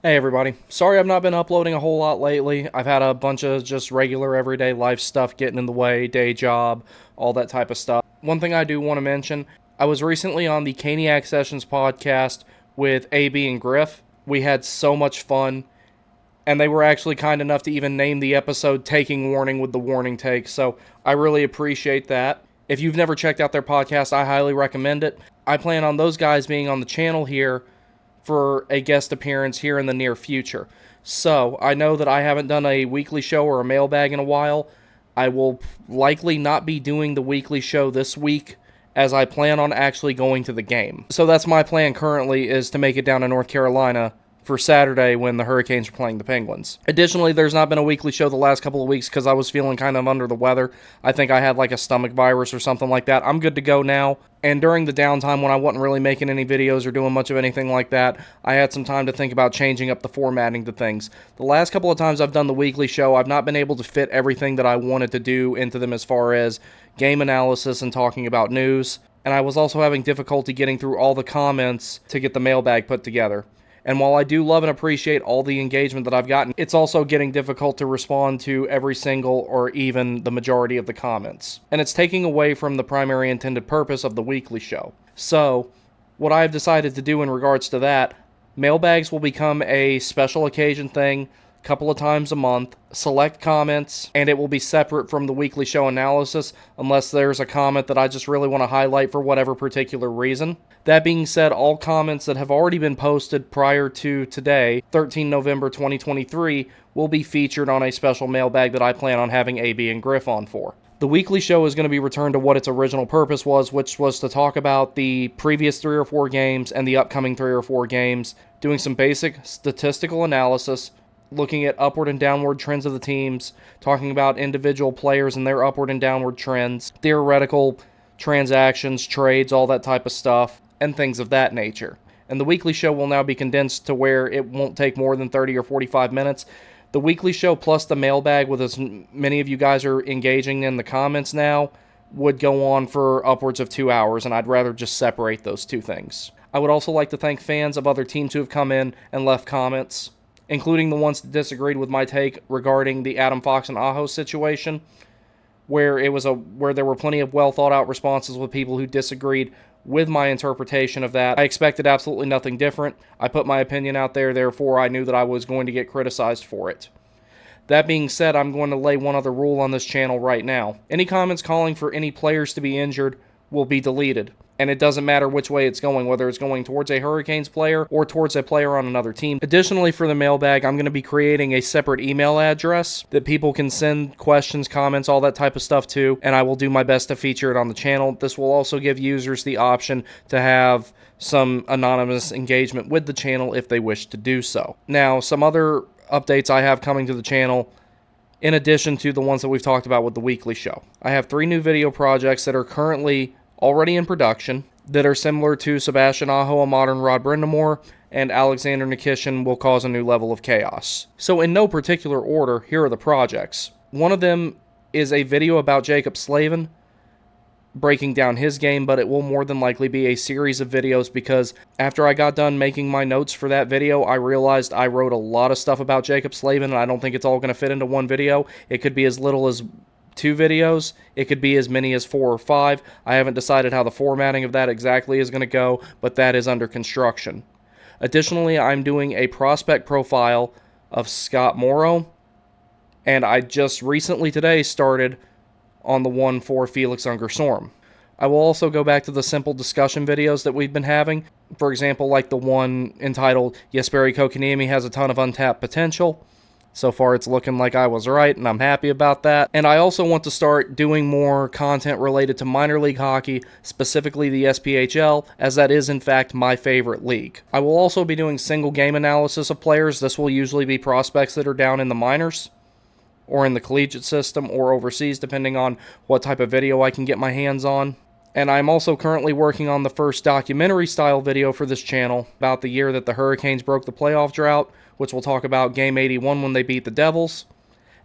Hey everybody. Sorry I've not been uploading a whole lot lately. I've had a bunch of just regular everyday life stuff getting in the way, day job, all that type of stuff. One thing I do want to mention, I was recently on the Caniac Sessions podcast with AB and Griff. We had so much fun, and they were actually kind enough to even name the episode Taking Warning with the Warning Take, so I really appreciate that. If you've never checked out their podcast, I highly recommend it. I plan on those guys being on the channel here for a guest appearance here in the near future. So, I know that I haven't done a weekly show or a mailbag in a while. I will likely not be doing the weekly show this week, as I plan on actually going to the game. So that's my plan currently, is to make it down to North Carolina for Saturday when the Hurricanes are playing the Penguins. Additionally, there's not been a weekly show the last couple of weeks because I was feeling kind of under the weather. I think I had like a stomach virus or something like that. I'm good to go now. And during the downtime when I wasn't really making any videos or doing much of anything like that, I had some time to think about changing up the formatting to things. The last couple of times I've done the weekly show, I've not been able to fit everything that I wanted to do into them as far as game analysis and talking about news. And I was also having difficulty getting through all the comments to get the mailbag put together. And while I do love and appreciate all the engagement that I've gotten, it's also getting difficult to respond to every single or even the majority of the comments. And it's taking away from the primary intended purpose of the weekly show. So, what I've decided to do in regards to that, mailbags will become a special occasion thing, a couple of times a month, select comments, and it will be separate from the weekly show analysis unless there's a comment that I just really want to highlight for whatever particular reason. That being said, all comments that have already been posted prior to today, 13 November 2023, will be featured on a special mailbag that I plan on having AB and Griff on for. The weekly show is going to be returned to what its original purpose was, which was to talk about the previous 3 or 4 games and the upcoming 3 or 4 games, doing some basic statistical analysis, looking at upward and downward trends of the teams, talking about individual players and their upward and downward trends, theoretical transactions, trades, all that type of stuff, and things of that nature. And the weekly show will now be condensed to where it won't take more than 30 or 45 minutes. The weekly show plus the mailbag, with as many of you guys are engaging in the comments now, would go on for upwards of 2 hours, and I'd rather just separate those two things. I would also like to thank fans of other teams who have come in and left comments, including the ones that disagreed with my take regarding the Adam Fox and Aho situation, where there were plenty of well thought out responses with people who disagreed with my interpretation of that. I expected absolutely nothing different. I put my opinion out there, therefore I knew that I was going to get criticized for it. That being said, I'm going to lay one other rule on this channel right now. Any comments calling for any players to be injured will be deleted. And it doesn't matter which way it's going, whether it's going towards a Hurricanes player or towards a player on another team. Additionally, for the mailbag, I'm going to be creating a separate email address that people can send questions, comments, all that type of stuff to, and I will do my best to feature it on the channel. This will also give users the option to have some anonymous engagement with the channel if they wish to do so. Now, some other updates I have coming to the channel, in addition to the ones that we've talked about with the weekly show. I have 3 new video projects that are currently already in production that are similar to Sebastian Aho, a modern Rod Brindamore, and Alexander Nikishin will cause a new level of chaos. So in no particular order, here are the projects. One of them is a video about Jacob Slavin, breaking down his game, but it will more than likely be a series of videos because after I got done making my notes for that video, I realized I wrote a lot of stuff about Jacob Slavin, and I don't think it's all going to fit into one video. It could be as little as 2 videos. It could be as many as 4 or 5. I haven't decided how the formatting of that exactly is going to go, but that is under construction. Additionally, I'm doing a prospect profile of Scott Morrow, and I just recently today started on the one for Felix Unger-Sorm. I will also go back to the simple discussion videos that we've been having. For example, like the one entitled Jesperi Kotkaniemi has a ton of untapped potential. So far, it's looking like I was right, and I'm happy about that. And I also want to start doing more content related to minor league hockey, specifically the SPHL, as that is, in fact, my favorite league. I will also be doing single game analysis of players. This will usually be prospects that are down in the minors, or in the collegiate system, or overseas, depending on what type of video I can get my hands on. And I'm also currently working on the first documentary-style video for this channel about the year that the Hurricanes broke the playoff drought, which will talk about Game 81 when they beat the Devils,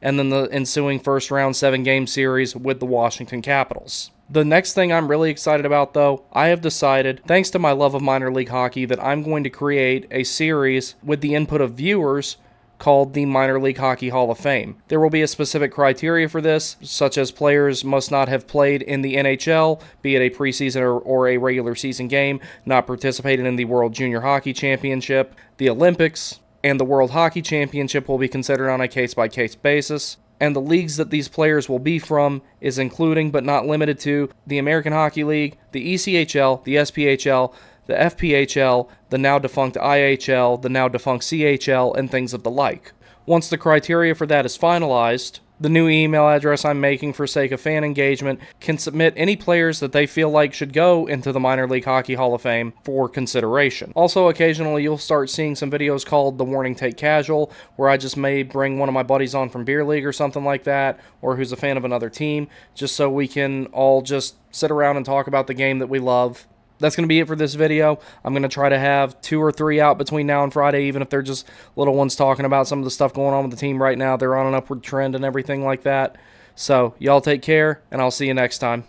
and then the ensuing first-round 7-game series with the Washington Capitals. The next thing I'm really excited about, though, I have decided, thanks to my love of minor league hockey, that I'm going to create a series with the input of viewers called the Minor League Hockey Hall of Fame. There will be a specific criteria for this, such as players must not have played in the NHL, be it a preseason or a regular season game, not participated in the World Junior Hockey Championship, the Olympics, and the World Hockey Championship will be considered on a case-by-case basis. And the leagues that these players will be from is including, but not limited to, the American Hockey League, the ECHL, the SPHL, the FPHL, the now-defunct IHL, the now-defunct CHL, and things of the like. Once the criteria for that is finalized, the new email address I'm making for sake of fan engagement can submit any players that they feel like should go into the Minor League Hockey Hall of Fame for consideration. Also, occasionally you'll start seeing some videos called The Warning Take Casual, where I just may bring one of my buddies on from Beer League or something like that, or who's a fan of another team, just so we can all just sit around and talk about the game that we love. That's going to be it for this video. I'm going to try to have 2 or 3 out between now and Friday, even if they're just little ones talking about some of the stuff going on with the team right now. They're on an upward trend and everything like that. So, y'all take care, and I'll see you next time.